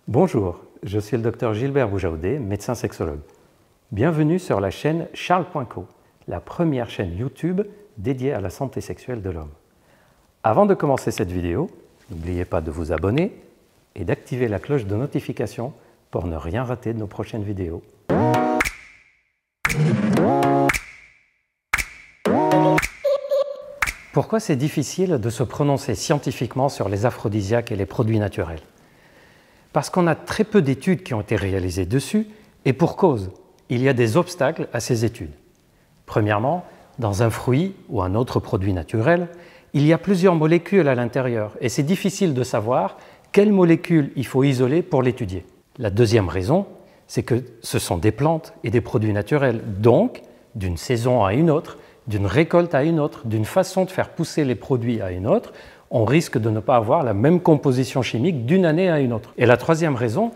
Bonjour, je suis le docteur Gilbert Boujaoudé, médecin sexologue. Bienvenue sur la chaîne Charles.co, la première chaîne YouTube dédiée à la santé sexuelle de l'homme. Avant de commencer cette vidéo, n'oubliez pas de vous abonner et d'activer la cloche de notification pour ne rien rater de nos prochaines vidéos. Pourquoi c'est difficile de se prononcer scientifiquement sur les aphrodisiaques et les produits naturels? Parce qu'on a très peu d'études qui ont été réalisées dessus, et pour cause, il y a des obstacles à ces études. Premièrement, dans un fruit ou un autre produit naturel, il y a plusieurs molécules à l'intérieur, et c'est difficile de savoir quelles molécules il faut isoler pour l'étudier. La deuxième raison, c'est que ce sont des plantes et des produits naturels, donc d'une saison à une autre, d'une récolte à une autre, d'une façon de faire pousser les produits à une autre, on risque de ne pas avoir la même composition chimique d'une année à une autre. Et la troisième raison,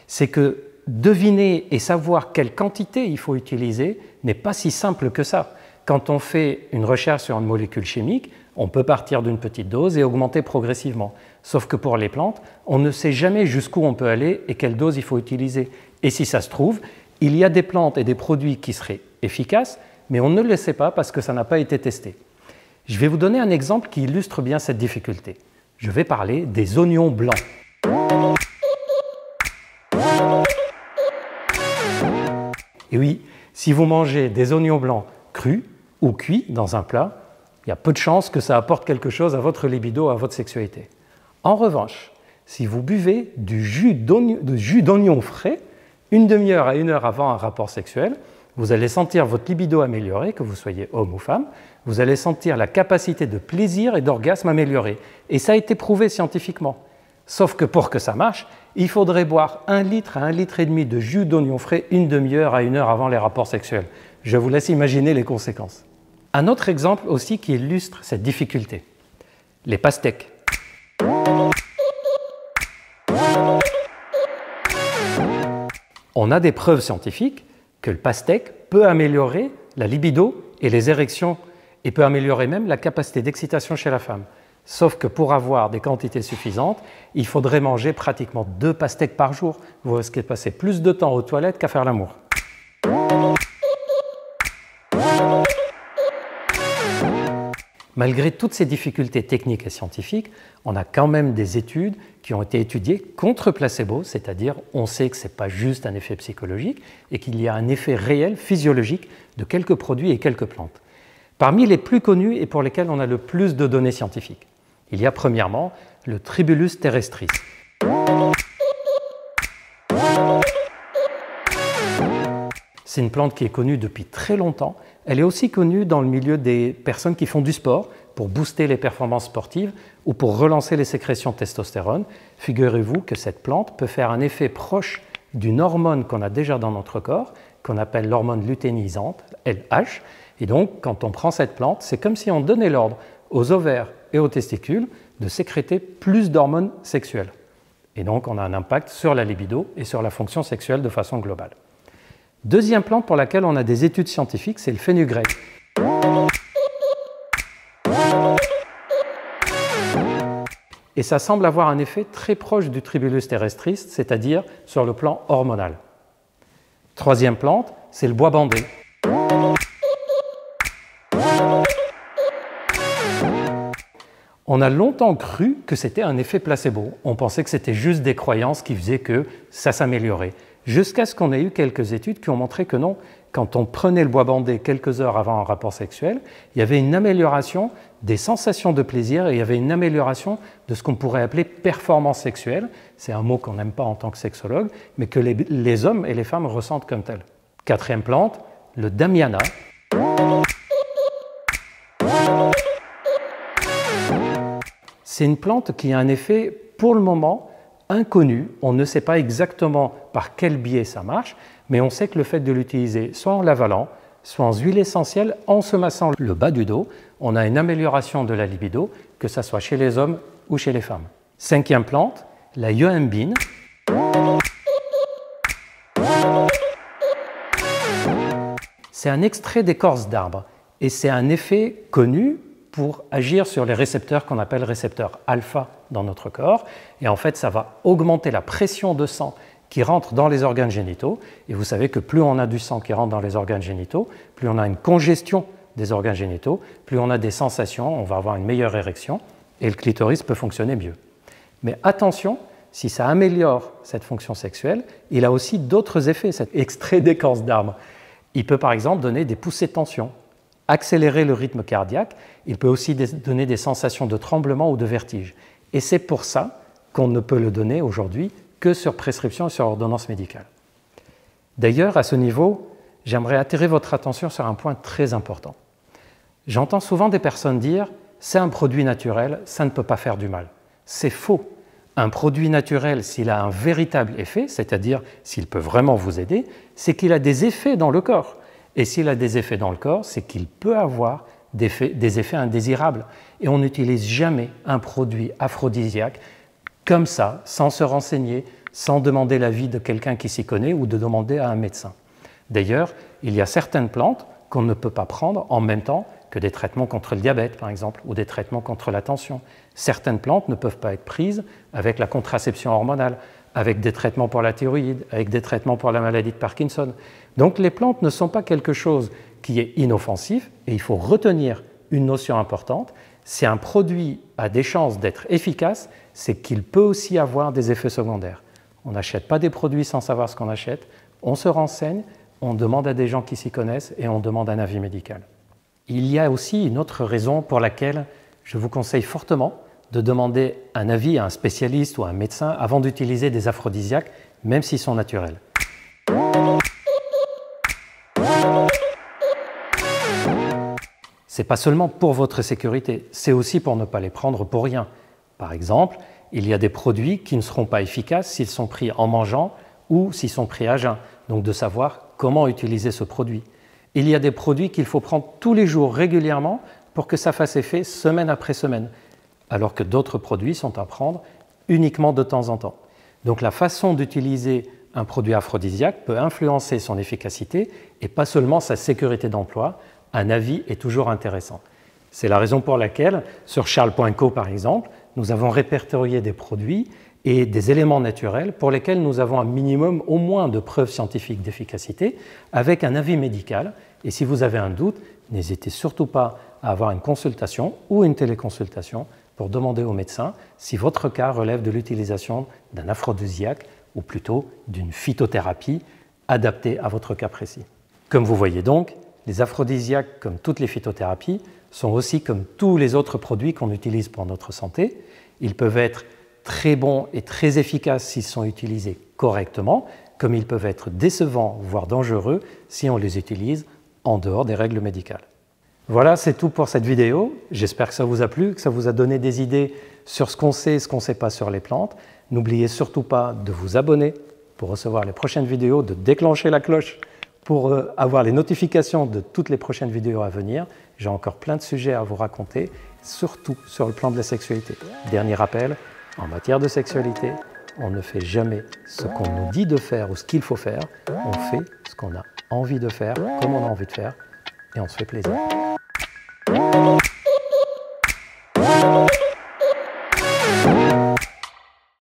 c'est que deviner et savoir quelle quantité il faut utiliser n'est pas si simple que ça. Quand on fait une recherche sur une molécule chimique, on peut partir d'une petite dose et augmenter progressivement. Sauf que pour les plantes, on ne sait jamais jusqu'où on peut aller et quelle dose il faut utiliser. Et si ça se trouve, il y a des plantes et des produits qui seraient efficaces, mais on ne le sait pas parce que ça n'a pas été testé. Je vais vous donner un exemple qui illustre bien cette difficulté. Je vais parler des oignons blancs. Et oui, si vous mangez des oignons blancs crus ou cuits dans un plat, il y a peu de chances que ça apporte quelque chose à votre libido, à votre sexualité. En revanche, si vous buvez du jus d'oignon frais, une demi-heure à une heure avant un rapport sexuel, vous allez sentir votre libido amélioré, que vous soyez homme ou femme, vous allez sentir la capacité de plaisir et d'orgasme améliorée. Et ça a été prouvé scientifiquement. Sauf que pour que ça marche, il faudrait boire 1 litre à 1,5 litre de jus d'oignon frais une demi-heure à une heure avant les rapports sexuels. Je vous laisse imaginer les conséquences. Un autre exemple aussi qui illustre cette difficulté, les pastèques. On a des preuves scientifiques que le pastèque peut améliorer la libido et les érections et peut améliorer même la capacité d'excitation chez la femme. Sauf que pour avoir des quantités suffisantes, il faudrait manger pratiquement 2 pastèques par jour. Vous risquez de passer plus de temps aux toilettes qu'à faire l'amour. Malgré toutes ces difficultés techniques et scientifiques, on a quand même des études qui ont été étudiées contre placebo, c'est-à-dire on sait que ce n'est pas juste un effet psychologique et qu'il y a un effet réel physiologique de quelques produits et quelques plantes. Parmi les plus connus et pour lesquels on a le plus de données scientifiques, il y a premièrement le Tribulus terrestris. C'est une plante qui est connue depuis très longtemps. Elle est aussi connue dans le milieu des personnes qui font du sport pour booster les performances sportives ou pour relancer les sécrétions de testostérone. Figurez-vous que cette plante peut faire un effet proche d'une hormone qu'on a déjà dans notre corps, qu'on appelle l'hormone luteinisante, LH. Et donc, quand on prend cette plante, c'est comme si on donnait l'ordre aux ovaires et aux testicules de sécréter plus d'hormones sexuelles. Et donc, on a un impact sur la libido et sur la fonction sexuelle de façon globale. Deuxième plante pour laquelle on a des études scientifiques, c'est le fenugrec. Et ça semble avoir un effet très proche du Tribulus terrestris, c'est-à-dire sur le plan hormonal. Troisième plante, c'est le bois bandé. On a longtemps cru que c'était un effet placebo. On pensait que c'était juste des croyances qui faisaient que ça s'améliorait. Jusqu'à ce qu'on ait eu quelques études qui ont montré que non, quand on prenait le bois bandé quelques heures avant un rapport sexuel, il y avait une amélioration des sensations de plaisir et il y avait une amélioration de ce qu'on pourrait appeler performance sexuelle. C'est un mot qu'on n'aime pas en tant que sexologue, mais que les hommes et les femmes ressentent comme tel. Quatrième plante, le damiana. C'est une plante qui a un effet, pour le moment, inconnu. On ne sait pas exactement par quel biais ça marche, mais on sait que le fait de l'utiliser soit en l'avalant, soit en huile essentielle, en se massant le bas du dos, on a une amélioration de la libido, que ce soit chez les hommes ou chez les femmes. Cinquième plante, la yohimbine. C'est un extrait d'écorce d'arbre et c'est un effet connu pour agir sur les récepteurs qu'on appelle récepteurs alpha dans notre corps. Et en fait, ça va augmenter la pression de sang qui rentre dans les organes génitaux. Et vous savez que plus on a du sang qui rentre dans les organes génitaux, plus on a une congestion des organes génitaux, plus on a des sensations, on va avoir une meilleure érection et le clitoris peut fonctionner mieux. Mais attention, si ça améliore cette fonction sexuelle, il a aussi d'autres effets, cet extrait d'écorce d'arbre. Il peut par exemple donner des poussées de tension, accélérer le rythme cardiaque, il peut aussi donner des sensations de tremblement ou de vertige. Et c'est pour ça qu'on ne peut le donner aujourd'hui que sur prescription et sur ordonnance médicale. D'ailleurs, à ce niveau, j'aimerais attirer votre attention sur un point très important. J'entends souvent des personnes dire « c'est un produit naturel, ça ne peut pas faire du mal ». C'est faux. Un produit naturel, s'il a un véritable effet, c'est-à-dire s'il peut vraiment vous aider, c'est qu'il a des effets dans le corps. Et s'il a des effets dans le corps, c'est qu'il peut avoir des effets indésirables. Et on n'utilise jamais un produit aphrodisiaque comme ça, sans se renseigner, sans demander l'avis de quelqu'un qui s'y connaît ou de demander à un médecin. D'ailleurs, il y a certaines plantes qu'on ne peut pas prendre en même temps que des traitements contre le diabète, par exemple, ou des traitements contre la tension. Certaines plantes ne peuvent pas être prises avec la contraception hormonale, avec des traitements pour la thyroïde, avec des traitements pour la maladie de Parkinson. Donc les plantes ne sont pas quelque chose qui est inoffensif, et il faut retenir une notion importante, si un produit a des chances d'être efficace, c'est qu'il peut aussi avoir des effets secondaires. On n'achète pas des produits sans savoir ce qu'on achète, on se renseigne, on demande à des gens qui s'y connaissent et on demande un avis médical. Il y a aussi une autre raison pour laquelle je vous conseille fortement de demander un avis à un spécialiste ou à un médecin avant d'utiliser des aphrodisiaques, même s'ils sont naturels. Ce n'est pas seulement pour votre sécurité, c'est aussi pour ne pas les prendre pour rien. Par exemple, il y a des produits qui ne seront pas efficaces s'ils sont pris en mangeant ou s'ils sont pris à jeun, donc de savoir comment utiliser ce produit. Il y a des produits qu'il faut prendre tous les jours régulièrement pour que ça fasse effet semaine après semaine, alors que d'autres produits sont à prendre uniquement de temps en temps. Donc la façon d'utiliser un produit aphrodisiaque peut influencer son efficacité et pas seulement sa sécurité d'emploi. Un avis est toujours intéressant. C'est la raison pour laquelle, sur Charles.co par exemple, nous avons répertorié des produits et des éléments naturels pour lesquels nous avons un minimum au moins de preuves scientifiques d'efficacité avec un avis médical. Et si vous avez un doute, n'hésitez surtout pas à avoir une consultation ou une téléconsultation pour demander au médecin si votre cas relève de l'utilisation d'un aphrodisiaque ou plutôt d'une phytothérapie adaptée à votre cas précis. Comme vous voyez donc, les aphrodisiaques, comme toutes les phytothérapies, sont aussi comme tous les autres produits qu'on utilise pour notre santé. Ils peuvent être très bons et très efficaces s'ils sont utilisés correctement, comme ils peuvent être décevants, voire dangereux, si on les utilise en dehors des règles médicales. Voilà, c'est tout pour cette vidéo. J'espère que ça vous a plu, que ça vous a donné des idées sur ce qu'on sait et ce qu'on ne sait pas sur les plantes. N'oubliez surtout pas de vous abonner pour recevoir les prochaines vidéos, de déclencher la cloche pour avoir les notifications de toutes les prochaines vidéos à venir. J'ai encore plein de sujets à vous raconter, surtout sur le plan de la sexualité. Dernier rappel, en matière de sexualité, on ne fait jamais ce qu'on nous dit de faire ou ce qu'il faut faire. On fait ce qu'on a envie de faire, comme on a envie de faire, et on se fait plaisir.